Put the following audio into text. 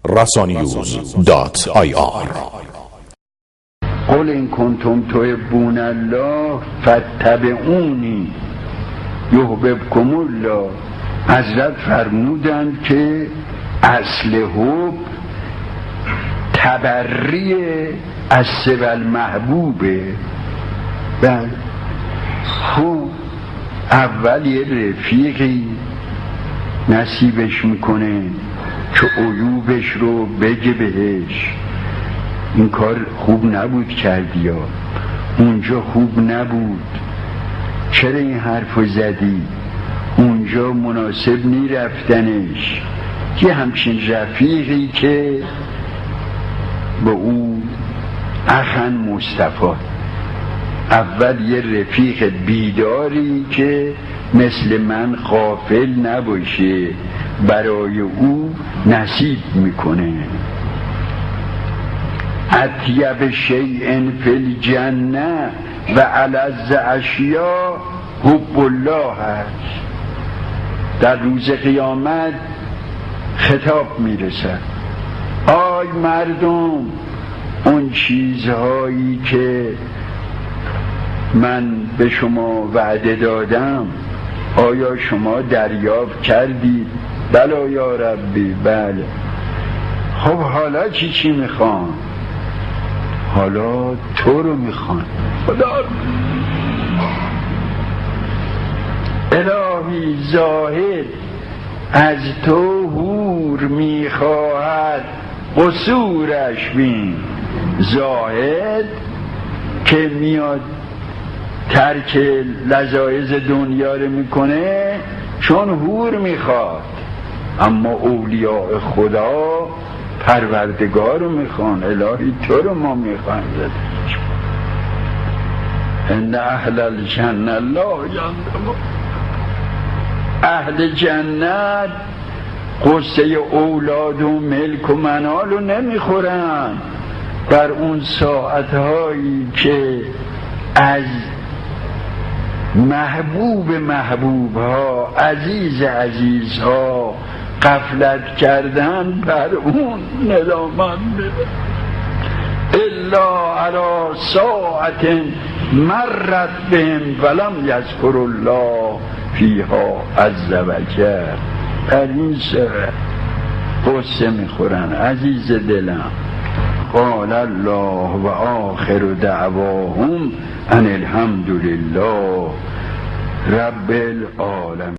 rasaniuz.ir. قل این کنتم تحبون الله فاتبعونی یحببکم الله. حضرت فرمودند که اصل حب تبری از سوی المحبوبه. بله، خب اول یه رفیقی نصیبش میکنه که عیوبش رو بگه بهش، این کار خوب نبود کردی یا اونجا خوب نبود، چرا این حرفو زدی، اونجا مناسب نی رفتنش. یه همچین رفیقی که با او اخن مصطفی، اول یه رفیق بیداری که مثل من غافل نباشه برای او نصیب میکنه. اطیب شیء فی الجنه و الذ اشیاء حب الله هست. در روز قیامت خطاب میرسد، آی مردم، اون چیزهایی که من به شما وعده دادم آیا شما دریافت کردید؟ بله یا ربی، بله. خب حالا چی میخوان؟ حالا تو رو میخوان. خدا الهی زاهد از تو حور میخواهد قصورش بین. زاهد که میاد ترک لذایذ دنیا رو میکنه چون حور میخواد، اما اولیاء خدا پروردگار رو میخوان. الهی تو رو ما میخوان. ان اهل الجنه لا یظلمون. اهل جنت قصه اولاد و ملک و منال رو نمیخورن. بر اون ساعتهایی که از محبوب ها، عزیز ها غفلت کردن، بر اون ندامت بده. الا علی ساعت مرت بهم ولم یذکر الله فیها عز وجل. در این سر قصه میخورن عزیز دلم. قال الله و آخر دعواهم ان الحمد لله رب العالمین.